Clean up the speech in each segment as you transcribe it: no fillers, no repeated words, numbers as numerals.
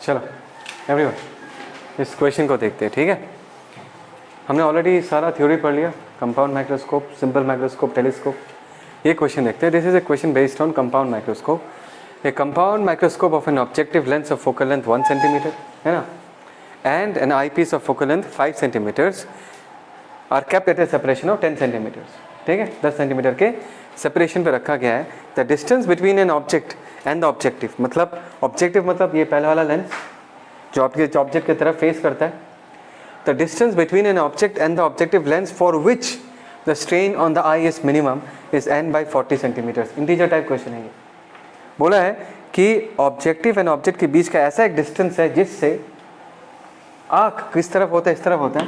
चलो एवरीवन इस क्वेश्चन को देखते हैं, ठीक है। हमने ऑलरेडी सारा थ्योरी पढ़ लिया, compound microscope, simple microscope, telescope. ये क्वेश्चन देखते हैं। This is a question based on compound microscope. A compound microscope of an objective lens of focal length 1 centimetre, है ना, and an eyepiece of focal length 5 centimetres are kept at a separation of 10 centimetres. ठीक है, 10 centimetre के separation पे रखा गया है। The distance between an object and the objective, मतलब ऑब्जेक्टिव मतलब ये पहले वाला लेंस जो आपके ऑब्जेक्ट की तरफ फेस करता है। The distance between an object and the objective lens for which the strain on the eye is minimum is n/40 centimetres. Integer type question है ये। बोला है कि ऑब्जेक्टिव एंड ऑब्जेक्ट के बीच का ऐसा एक डिस्टेंस है जिससे आँख किस तरफ होता है, इस तरफ होता है,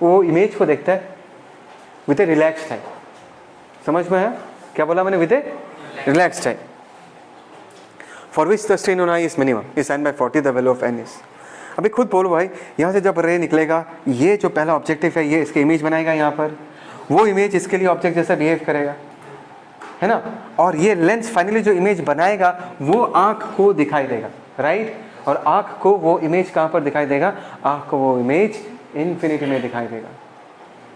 वो इमेज को देखता है विद ए रिलैक्स्ड आई। समझ में आया क्या बोला मैंने? With A relaxed I for which the strain on I is minimum is n/40 the value of n is. अभी खुद बोलो भाई, यहाँ से जब रे निकलेगा, ये जो पहला ऑब्जेक्टिव है ये इसके इमेज बनाएगा यहाँ पर, वो इमेज इसके लिए ऑब्जेक्ट जैसा बिहेव करेगा, है ना, और ये लेंस फाइनली जो इमेज बनाएगा वो आँख को दिखाई देगा, राइट। और आँख को वो इमेज कहाँ पर दिखाई देगा? आँख को वो इमेज इन्फिनिटी में दिखाई देगा।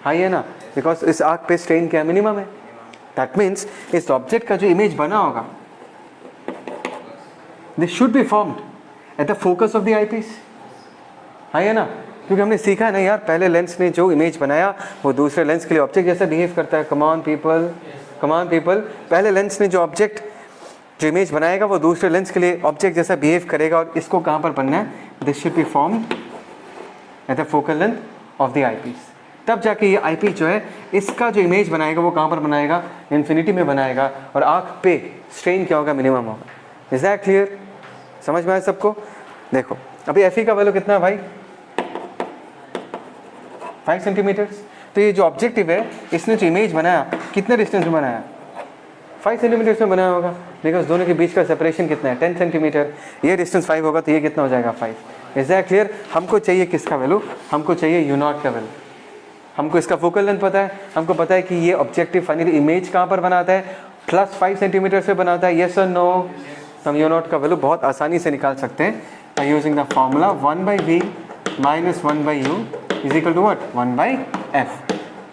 हाँ ये ना, बिकॉज इस आँख पे स्ट्रेन क्या मिनिमम है। दैट मीन्स इस ऑब्जेक्ट का जो इमेज बना होगा this should be formed at the focus of the eyepiece. हाँ ये ना, क्योंकि हमने सीखा है ना यार, पहले लेंस ने जो इमेज बनाया वो दूसरे लेंस के लिए ऑब्जेक्ट जैसा बिहेव करता है। कम ऑन पीपल, पहले लेंस ने जो ऑब्जेक्ट जो इमेज बनाएगा वो दूसरे लेंस के लिए ऑब्जेक्ट जैसा बिहेव करेगा। और इसको कहाँ पर बनना है? This should be formed at the focal length of the eyepiece. तब जाके ये आई पीस जो है इसका जो इमेज बनाएगा वो कहाँ पर बनाएगा? इन्फिनिटी में बनाएगा। और आँख पे स्ट्रेन क्या होगा? मिनिमम होगा। Is that clear? समझ में आया सबको? देखो अभी एफ ई का वैल्यू कितना है भाई? 5 सेंटीमीटर्स। तो ये जो ऑब्जेक्टिव है इसने जो इमेज बनाया कितने डिस्टेंस में बनाया? 5 सेंटीमीटर्स में बनाया होगा, बिकॉज दोनों के बीच का सेपरेशन कितना है? 10 सेंटीमीटर। ये डिस्टेंस 5 होगा तो ये कितना हो जाएगा? 5। Is that clear? हमको चाहिए किसका वैल्यू? हमको चाहिए यू नॉट का वैल्यू। हमको इसका फोकल लेंथ पता है, हमको पता है कि ये ऑब्जेक्टिव फाइनली इमेज कहाँ पर बनाता है? +5 सेंटीमीटर से बनाता है। येस और नो? हम यू नॉट का वैल्यू बहुत आसानी से निकाल सकते हैं by using the formula 1/v - 1/u is equal to what? 1/f।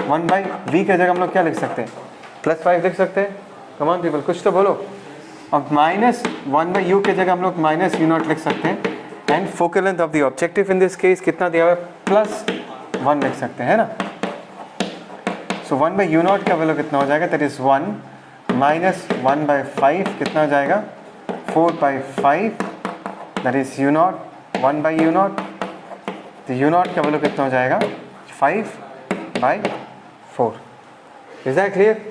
1/v की जगह हम लोग क्या लिख सकते हैं? +5 लिख सकते हैं। कम ऑन पीपल, कुछ तो बोलो। अब -1/u की जगह हम लोग -u0 लिख सकते हैं। And focal length of the objective in this case कितना दिया हुआ है? +1 लिख सकते हैं, है ना। सो 1/u0 का वैल्यू कितना हो जाएगा? दैट इज 1 - 1/5 कितना हो जाएगा? 4/5 दैट इज u0 1/u0। तो u0 का वैल्यू कितना हो जाएगा? 5/4। Is that clear?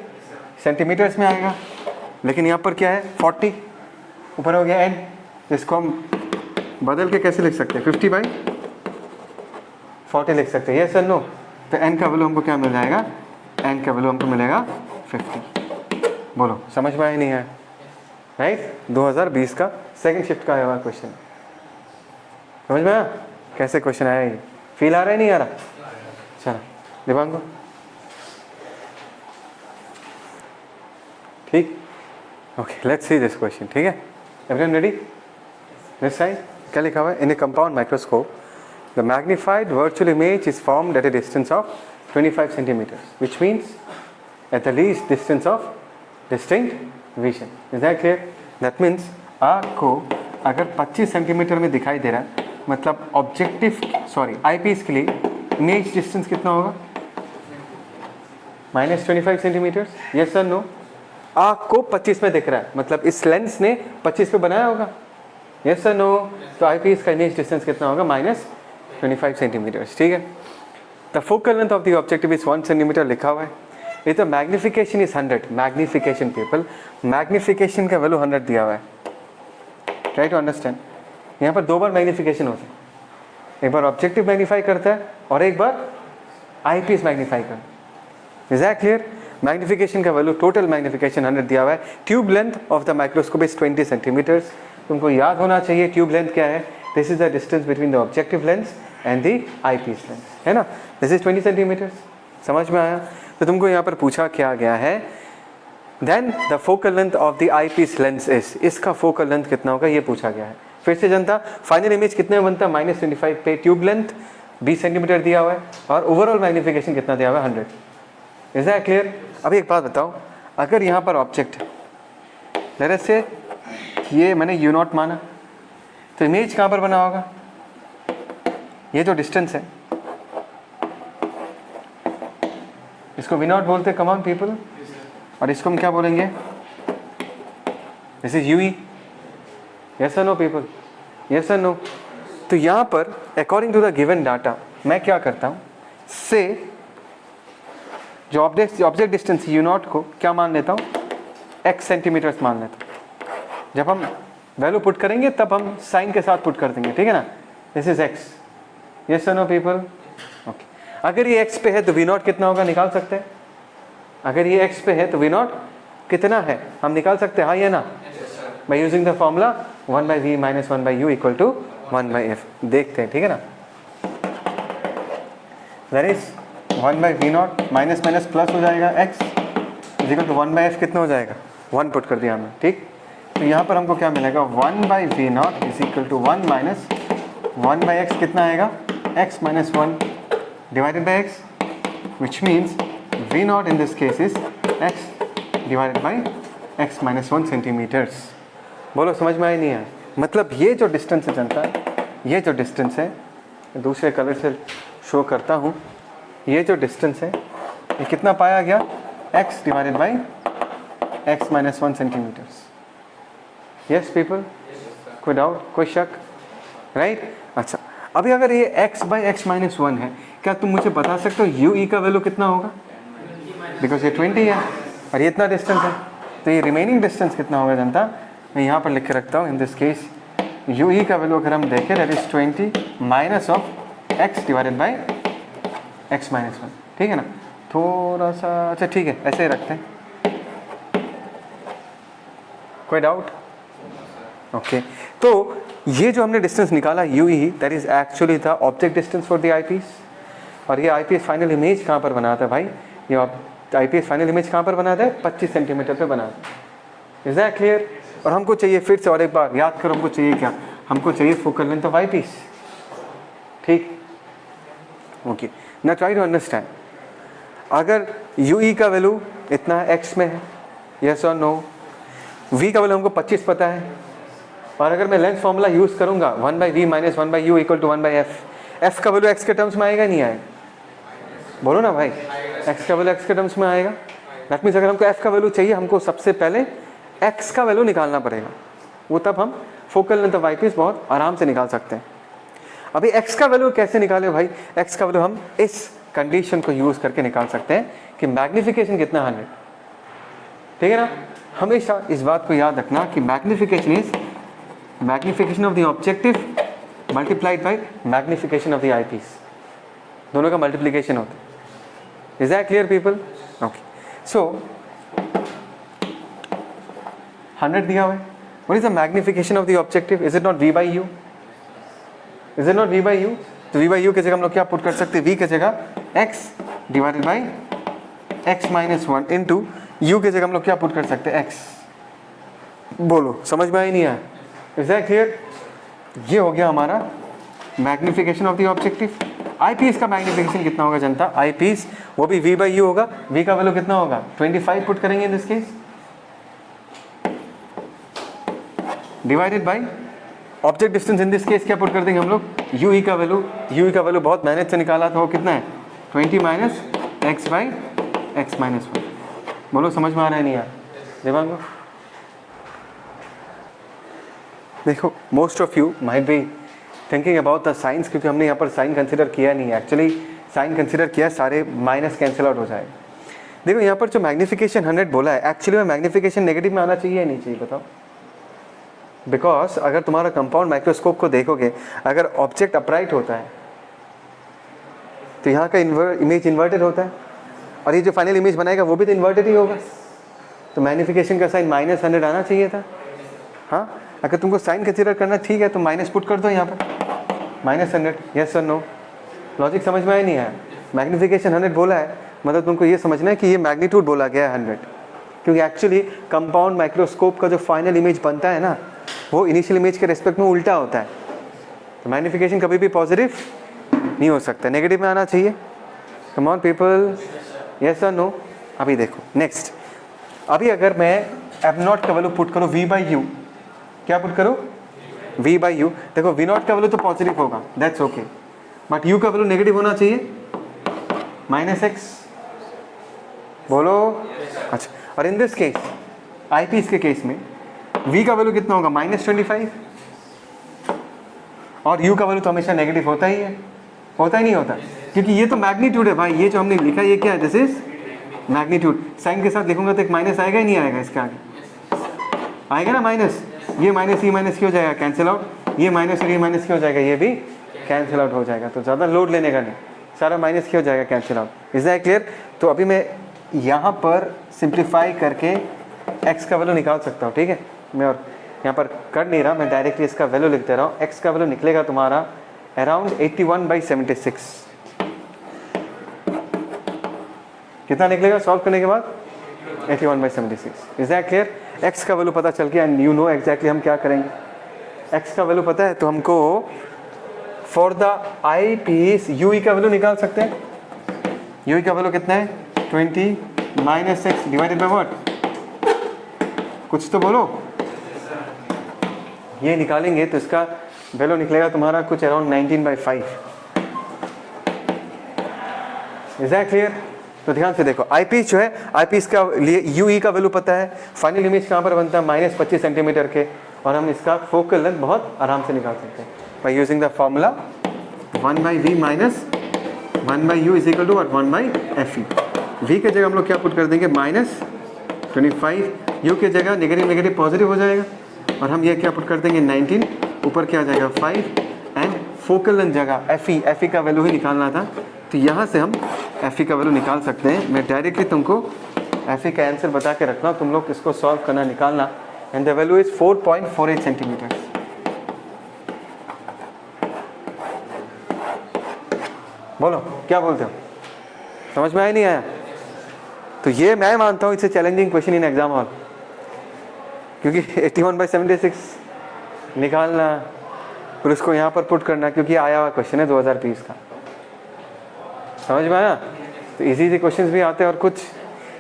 सेंटीमीटर्स में आएगा, लेकिन यहाँ पर क्या है? 40 ऊपर हो गया n। इसको हम बदल के कैसे लिख सकते हैं? 50/40 लिख सकते हैं। ये सर नो? तो n का वैल्यू हमको क्या मिल जाएगा? n का वैल्यू हमको मिलेगा 50। बोलो समझ में आया नहीं है? राइट, 2020 का सेकंड शिफ्ट का आया हुआ क्वेश्चन। समझ में आया कैसे क्वेश्चन आया? ये फील आ रहा है नहीं आ रहा? चलो दिवांगो, ठीक, okay let's see this question. ठीक है, एवरीवन रेडी? दिस साइड क्या लिखा हुआ है? In a compound microscope the magnified virtual image is formed at a distance of 25 centimetres which means at the least distance of distinct vision. Is that clear? That means आँख को अगर 25 centimetre में दिखाई दे रहा है, मतलब ऑब्जेक्टिव आई पीस के लिए इमेज डिस्टेंस कितना होगा? -25 सेंटीमीटर्स। Yes sir no? आँख को 25 में दिख रहा है, मतलब इस लेंस ने 25 पे बनाया होगा। Yes sir no? तो आई पीस का इमेज डिस्टेंस कितना होगा? -25 सेंटीमीटर्स। ठीक है, the focal length of the objective is 1 centimetre लिखा हुआ है। ये तो magnification is 100। Magnification people, magnification का वैल्यू 100 दिया हुआ है। Try to understand. यहाँ पर 2 बार मैग्निफिकेशन होता है, एक बार ऑब्जेक्टिव मैग्नीफाई करता है और एक बार आई पीस मैग्नीफाई करता है। Is that clear? मैग्निफिकेशन का वैल्यू, टोटल मैग्निफिकेशन 100 दिया हुआ है। Tube length of the microscope is 20 centimetres. तुमको याद होना चाहिए ट्यूब लेंथ क्या है? This is the distance between the objective lens and the eyepiece lens, है ना। This is 20 centimetres. समझ में आया? तो तुमको यहाँ पर पूछा क्या गया है? Then the focal length of the eyepiece lens is, इसका फोकल लेंथ कितना होगा ये पूछा गया है। फिर से जनता, फाइनल इमेज कितने में बनता है? -25 पे। ट्यूब लेंथ 20 सेंटीमीटर दिया हुआ है और ओवरऑल मैग्नीफिकेशन कितना दिया हुआ है? 100। Is that clear? अभी एक बात बताओ, अगर यहाँ पर ऑब्जेक्ट है, लेट अस से ये मैंने u0 माना, तो इमेज कहाँ पर बना होगा? ये जो डिस्टेंस है इसको v0 बोलते हैं, कम ऑन पीपल, और इसको हम क्या बोलेंगे? This is ue। यस और नो पीपल? यस और नो? तो यहाँ पर according to the given data मैं क्या करता हूँ, से जो ऑब्जेक्ट डिस्टेंस u0 को क्या मान लेता हूँ? x सेंटीमीटर्स मान लेता हूँ। जब हम वैल्यू पुट करेंगे तब हम साइन के साथ पुट कर देंगे, ठीक है ना? This is x। यस और नो पीपल? ओके। अगर ये x पे है तो v0 कितना होगा, निकाल सकते हैं? अगर ये x पे है तो v0 कितना है हम निकाल सकते हैं, हाँ या ना? Bye using the formula 1/v - 1/u = 1/f। देखते हैं, ठीक है ना? That is 1/v0 minus minus plus हो जाएगा, x = 1/f कितना हो जाएगा? 1 पुट कर दिया हमने, ठीक? तो यहाँ पर हमको क्या मिलेगा? 1/v0 = 1 माइनस 1/x कितना आएगा? x - 1 divided by x, which means v0 in this case is x divided by x - 1 centimeters। बोलो समझ में आया नहीं है? मतलब ये जो डिस्टेंस है जनता, ये जो डिस्टेंस है, दूसरे कलर से शो करता हूँ, ये जो डिस्टेंस है ये कितना पाया गया? x divided by x - 1 centimeters। Yes people? कोई डाउट, कोई शक? राइट? अच्छा, अभी अगर ये x/x - 1 है, क्या तुम मुझे बता सकते हो ue का वैल्यू कितना होगा? बिकॉज ये 20 है और ये इतना डिस्टेंस है, तो ये रिमेनिंग डिस्टेंस कितना होगा जनता? मैं यहाँ पर लिख के रखता हूँ। इन दिस केस ue का वैल्यू अगर हम देखें, that is 20 minus of x divided by x - 1, ठीक है ना? थोड़ा सा, अच्छा ठीक है, ऐसे ही रखते हैं। कोई डाउट? ओके। तो ये जो हमने डिस्टेंस निकाला ue, that is actually the object distance for the eyepiece. और ये आईपीएस फाइनल इमेज कहाँ पर बनाता है भाई? ये आईपीएस फाइनल इमेज कहाँ पर बनाता है? 25 सेंटीमीटर पे बनाता है। Is that clear? और हमको चाहिए, फिर से और एक बार याद करो, हमको चाहिए क्या? हमको चाहिए फोकल लेंथ ऑफ आईपीस, ठीक? Okay, now try to understand. अगर ue का वैल्यू इतना x में है, यस और नो? v का वैल्यू हमको 25 पता है, और अगर मैं लेंथ फॉर्मूला यूज करूंगा 1/v - 1/u = 1/f, f का वैल्यू x के टर्म्स में आएगा नहीं आएगा? बोलो ना भाई, x का वैल्यू x के टर्म्स में आएगा। दैट मीन्स अगर हमको f का वैल्यू चाहिए, हमको सबसे पहले x का वैल्यू निकालना पड़ेगा, वो तब हम फोकल लेंथ ऑफ आईपीस बहुत आराम से निकाल सकते हैं। अभी x का वैल्यू कैसे निकाले भाई? x का वैल्यू हम इस कंडीशन को यूज करके निकाल सकते हैं कि मैग्नीफिकेशन कितना 100, ठीक है ना? हमेशा इस बात को याद रखना कि magnification is magnification of the objective multiplied by magnification of the eyepiece, दोनों का मल्टीप्लीकेशन होता है। Is that clear people? Okay, so 100 दिया हुआ है। What is the magnification of the objective? Is it not v by u? Is it not v by u? तो v by u की जगह हम लोग क्या पुट कर सकते हैं? v की जगह x divided by x - 1 into u की जगह हम लोग क्या पुट कर सकते हैं? x। बोलो समझ में आई नहीं आया? Is that clear? ये हो गया हमारा magnification of the objective. Eyepiece का मैग्नीफिकेशन कितना होगा जनता? आईपीस वो भी v by u होगा। v का वैल्यू कितना होगा? 25 पुट करेंगे इन this case, divided by object distance. In this case क्या पुट कर देंगे हम लोग? ue का वैल्यू। ue का वैल्यू बहुत मेहनत से निकाला था, वो कितना है? 20 माइनस x बाई x - 1। बोलो समझ में आ रहा है नहीं यार? दिमाग देखो, most of you might be thinking about the science, क्योंकि हमने यहाँ पर साइन कंसिडर किया नहीं है। एक्चुअली साइन कंसिडर किया, सारे माइनस कैंसिल आउट हो जाएगा। देखो यहाँ पर जो मैग्नीफिकेशन 100 बोला है, एक्चुअली में मैग्नीफिकेशन नेगेटिव में आना चाहिए या नहीं चाहिए बताओ? बिकॉज अगर तुम्हारा कंपाउंड माइक्रोस्कोप को देखोगे, अगर ऑब्जेक्ट अपराइट होता है तो यहाँ का इमेज इन्वर्टेड होता है, और ये जो फाइनल इमेज बनाएगा वो भी तो इन्वर्टेड ही होगा। तो मैग्नीफिकेशन का साइन -100 आना चाहिए था। हाँ, अगर तुमको साइन कंसिडर करना ठीक है तो माइनस पुट कर दो यहाँ पर, -100। यस और नो? लॉजिक समझ में आया नहीं आया? मैग्नीफिकेशन 100 बोला है, मतलब तुमको ये समझना है कि ये मैग्नीट्यूड बोला गया है 100, क्योंकि एक्चुअली कंपाउंड माइक्रोस्कोप का जो फाइनल इमेज बनता है ना, वो इनिशियल इमेज के रेस्पेक्ट में उल्टा होता है, तो मैग्नीफिकेशन कभी भी पॉजिटिव नहीं हो सकता, नेगेटिव में आना चाहिए। कम ऑन पीपल, यस और नो। अभी देखो नेक्स्ट, अभी अगर मैं एफ नॉट का वैल्यू पुट करूँ v बाई यू, क्या पुट करूँ v बाई यू, देखो v नॉट का वैल्यू तो पॉजिटिव होगा, दैट्स ओके, बट u का वैल्यू नेगेटिव होना चाहिए, -x, बोलो। अच्छा, और in this case eyepiece के केस में v का वैल्यू कितना होगा, -25, और u का वैल्यू तो हमेशा नेगेटिव होता ही है, होता ही नहीं होता, क्योंकि ये तो मैग्नीट्यूड है भाई, ये जो हमने लिखा ये क्या है, दिस इज मैग्नीट्यूड। साइन के साथ लिखूंगा तो एक माइनस आएगा ही नहीं आएगा, इसके आगे आएगा ना माइनस, ये माइनस क्या हो जाएगा, कैंसिल आउट, ये माइनस और ये माइनस क्या हो जाएगा, ये भी कैंसिल आउट हो जाएगा, तो ज़्यादा लोड लेने का नहीं, सारा माइनस क्या हो जाएगा, cancel out. Is that clear? तो अभी मैं यहाँ पर सिंप्लीफाई करके x का वैल्यू निकाल सकता हूँ, ठीक है। मैं और यहाँ पर कर नहीं रहा, मैं डायरेक्टली इसका वैल्यू लिख दे रहा हूँ। x का वैल्यू निकलेगा तुम्हारा अराउंड 81/76। कितना निकलेगा सॉल्व करने के बाद, 81/76। Is that clear? x का वैल्यू पता चल गया एंड यू नो एग्जैक्टली हम क्या करेंगे। x का वैल्यू पता है तो हमको for the eyepiece u का वैल्यू निकाल सकते हैं। यू का वैल्यू कितना है, 20 -x डिवाइडेड बाय व्हाट, कुछ तो बोलो। ये निकालेंगे तो इसका वैल्यू निकलेगा तुम्हारा कुछ अराउंड 19/5। Is that clear? तो ध्यान से देखो, आई पीस जो है, आई पीस का लिए यू ई का वैल्यू पता है, फाइनल इमेज कहाँ पर बनता है, -25 सेंटीमीटर के, और हम इसका फोकल लेंथ बहुत आराम से निकाल सकते हैं by using the formula 1/v minus 1/u is equal to what, 1/fe। v के जगह हम लोग क्या पुट कर देंगे, -25, u के जगह नेगेटिव नेगेटिव पॉजिटिव हो जाएगा, और हम ये क्या पुट कर देंगे 19, ऊपर क्या आ जाएगा 5, एंड फोकल लेंथ जगह fe का वैल्यू ही निकालना था, तो यहाँ से हम fe का वैल्यू निकाल सकते हैं। मैं डायरेक्टली तुमको fe का आंसर बता के रखना, तुम लोग इसको सॉल्व करना, निकालना, and the value is 4.48 centimetre. बोलो क्या बोलते हो, समझ में आया नहीं आया? तो ये मैं मानता हूँ it's a challenging question in exam hall, क्योंकि 81/76 निकालना फिर उसको यहाँ पर पुट करना, क्योंकि आया हुआ क्वेश्चन है 2020 का, समझ में आया? तो इजी क्वेश्चंस भी आते हैं और कुछ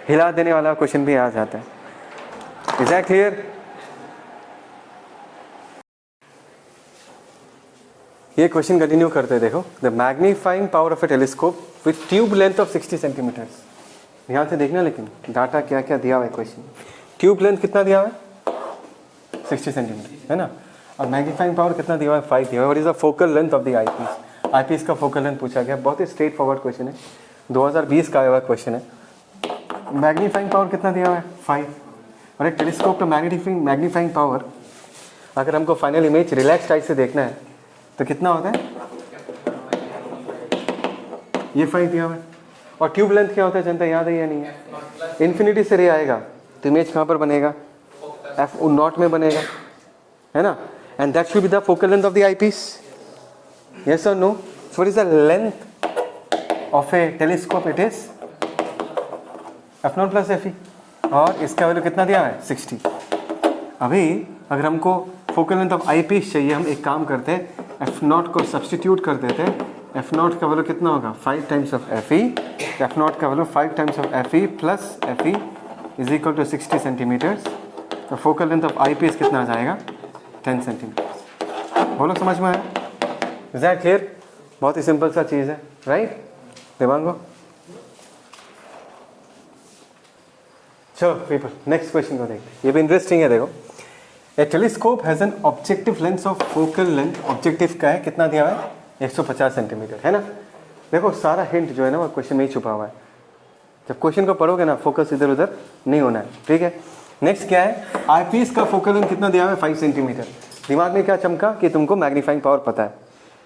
हिला देने वाला क्वेश्चन भी आ जाता है। Is that clear? ये क्वेश्चन कंटिन्यू करते हैं, देखो। The magnifying power of a telescope with tube length of 60 centimetres. ध्यान से देखना, लेकिन डाटा क्या क्या दिया हुआ है क्वेश्चन। ट्यूब लेंथ कितना दिया हुआ है, 60 सेंटीमीटर है ना, और मैग्नीफाइंग पावर कितना दिया हुआ है, 5 दिया हुआ है। What is the focal length of the eyepiece? Eyepiece का फोकल लेंथ पूछा गया, बहुत ही स्ट्रेट फॉरवर्ड क्वेश्चन है, 2020 का आया हुआ क्वेश्चन है। मैग्नीफाइंग पावर कितना दिया हुआ है, 5, और एक टेलीस्कोप का मैग्नीफाइंग पावर अगर हमको फाइनल इमेज रिलैक्स्ड आई से देखना है तो कितना होता है, ये 5 दिया हुआ है। और ट्यूब लेंथ क्या होता है, जनता याद है या नहीं है? इन्फिनिटी से रे आएगा तो इमेज कहाँ पर बनेगा, f0 में बनेगा, है ना, and that should be the focal length of the eyepiece. Yes और no? So what is the length of a telescope? It is f0 + fe, और इसका वैल्यू कितना दिया है, 60। अभी अगर हमको focal length of eyepiece चाहिए, हम एक काम करते हैं, f0 को सब्सटीट्यूट कर देते हैं। f0 का वैल्यू कितना होगा, 5 टाइम्स ऑफ fe, f0 का value 5 times of fe plus fe is equal to 60 centimetres. तो focal length of eyepiece कितना आ जाएगा, 10 सेंटीमीटर। बोलो समझ में आया? Is that clear? बहुत ही सिंपल सा चीज़ है, राइट? दिमागो चलो पीपल, नेक्स्ट क्वेश्चन को देखते हैं, ये भी इंटरेस्टिंग है। देखो, a telescope has an objective length of focal length, objective का है कितना दिया हुआ है, 150 सेंटीमीटर, है ना। देखो सारा हिंट जो है ना वो क्वेश्चन में ही छुपा हुआ है, जब क्वेश्चन को पढ़ोगे ना फोकस इधर उधर नहीं होना है, ठीक है। नेक्स्ट क्या है, आईपीस का फोकल लेंथ कितना दिया हुआ है, 5 सेंटीमीटर। दिमाग में क्या चमका कि तुमको मैग्नीफाइंग पावर पता है,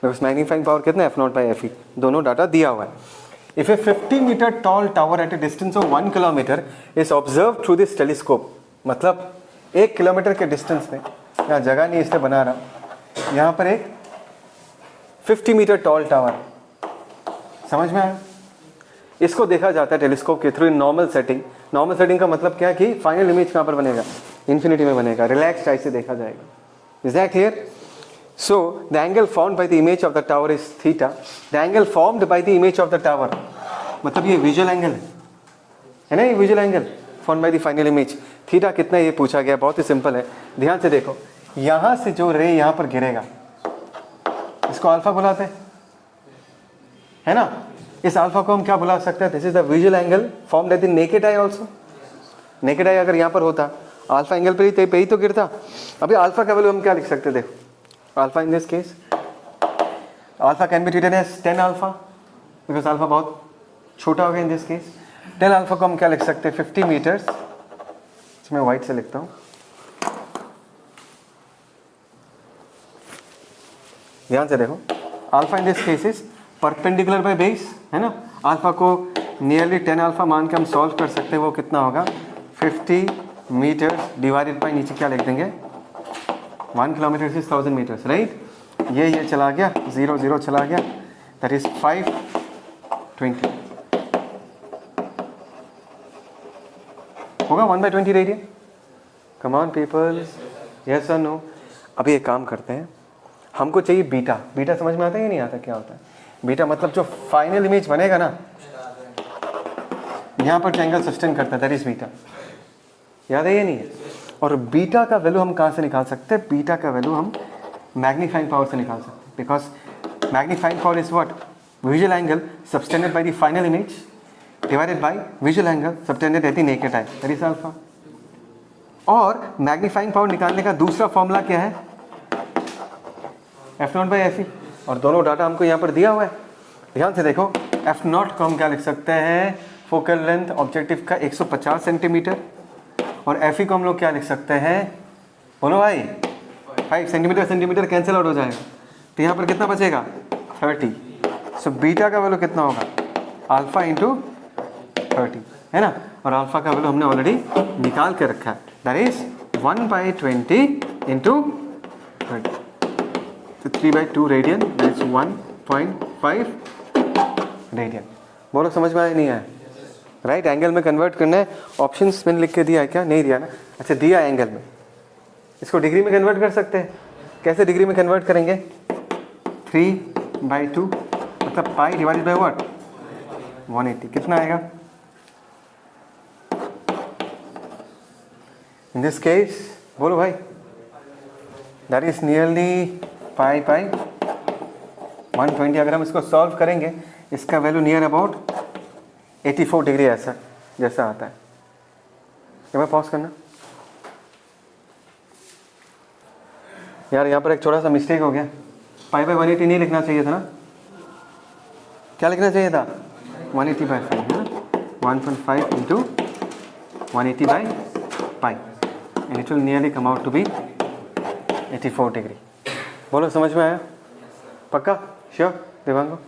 बिकॉज मैग्नीफाइंग पावर कितना है, f0/fe, दोनों डाटा दिया हुआ है। If a 50 metre tall tower at a distance of 1 kilometre is observe through this telescope, मतलब 1 किलोमीटर के डिस्टेंस में, यहाँ जगह नहीं इसलिए बना रहा, यहाँ पर एक 50 मीटर टॉल टावर, समझ में आया? इसको देखा जाता है टेलीस्कोप के through in normal setting. Normal setting का मतलब क्या है कि फाइनल इमेज कहाँ पर बनेगा, इन्फिनिटी में बनेगा, रिलैक्स्ड आई से देखा जाएगा, Is that clear? So the angle formed by the image of the tower is theta. The angle formed by the image of the tower, मतलब ये विजुअल एंगल है ना, ये visual angle form by the final image. Theta कितना ये पूछा गया, बहुत ही सिंपल है. ध्यान से देखो, यहाँ से जो रे यहाँ पर गिरेगा इसको अल्फा बुलाते हैं, है ना. इस अल्फा को हम क्या बुला सकते हैं? This is the visual angle formed by the naked I also. Naked eye अगर यहाँ पर होता अल्फा एंगल पे ही तो गिरता. अभी अल्फा का वैल्यू हम क्या लिख सकते हैं? देखो alpha in this case alpha can be treated as 10 alpha because alpha बहुत छोटा हो गया इन दिस केस. 10 अल्फा को हम क्या लिख सकते हैं? 50 मीटर्स. इसमें वाइट से लिखता हूँ. ध्यान से देखो, alpha in this case is perpendicular by base, है ना. अल्फा को नियरली 10 अल्फा मान के हम सॉल्व कर सकते हैं. वो कितना होगा? 50 मीटर्स डिवाइडेड बाय नीचे क्या लिख देंगे? 1 किलोमीटर इज 1000 मीटर्स, राइट. ये चला गया, 0 0 चला गया, दैट इज 520 होगा 1/20 radian. Come on people, yes और नो. अभी एक काम करते हैं, हमको चाहिए बीटा. बीटा समझ में आता है या नहीं आता? क्या होता है बीटा? मतलब जो फाइनल इमेज बनेगा ना, यहाँ पर एंगल सस्टेन करता है, दैट इज बीटा. याद है ये नहीं है? और बीटा का वैल्यू हम कहाँ से निकाल सकते हैं? बीटा का वैल्यू हम मैग्नीफाइंग पावर से निकाल सकते हैं, because magnifying power is what? Visual angle subtended by the final image divided by visual angle subtended at the naked eye, that is alpha. और मैग्नीफाइंग पावर निकालने का दूसरा फॉर्मूला क्या है? F0/FE. और दोनों डाटा हमको यहाँ पर दिया हुआ है. ध्यान से देखो, F0 को हम क्या लिख सकते हैं? फोकल लेंथ ऑब्जेक्टिव का 150 सेंटीमीटर. और FE को हम लोग क्या लिख सकते हैं? बोलो भाई, 5 सेंटीमीटर कैंसिल आउट हो जाएगा, तो यहाँ पर कितना बचेगा? 30. सो बीटा का वैल्यू कितना होगा? अल्फा इंटू 30, है ना. और अल्फा का वैल्यू हमने ऑलरेडी निकाल के रखा है, दैट इज 1/20 इंटू 30. तो 3/2 रेडियन, दैट इज 1.5 रेडियन. बोलो समझ में आया नहीं आया? राइट. एंगल में कन्वर्ट करना है. ऑप्शंस मैंने लिख के दिया है क्या? नहीं दिया ना. अच्छा, दिया एंगल में. इसको डिग्री में कन्वर्ट कर सकते हैं. कैसे डिग्री में कन्वर्ट करेंगे? 3/2 मतलब पाई डिवाइडेड बाय व्हाट? 180. कितना आएगा? इन दिस केस बोलो भाई, दैट इज नियरली पाई 120. अगर हम इसको सॉल्व करेंगे, इसका वैल्यू नियर अबाउट 84 डिग्री ऐसा जैसा आता है. एक बार पॉज करना यार. यहाँ पर एक छोटा सा मिस्टेक हो गया. π/180 नहीं लिखना चाहिए था ना. क्या लिखना चाहिए था? 180/5, है ना. 1.5 into 180/π and it will nearly come out to be 84 degree. बोलो समझ में आया? पक्का? श्योर देवांगो?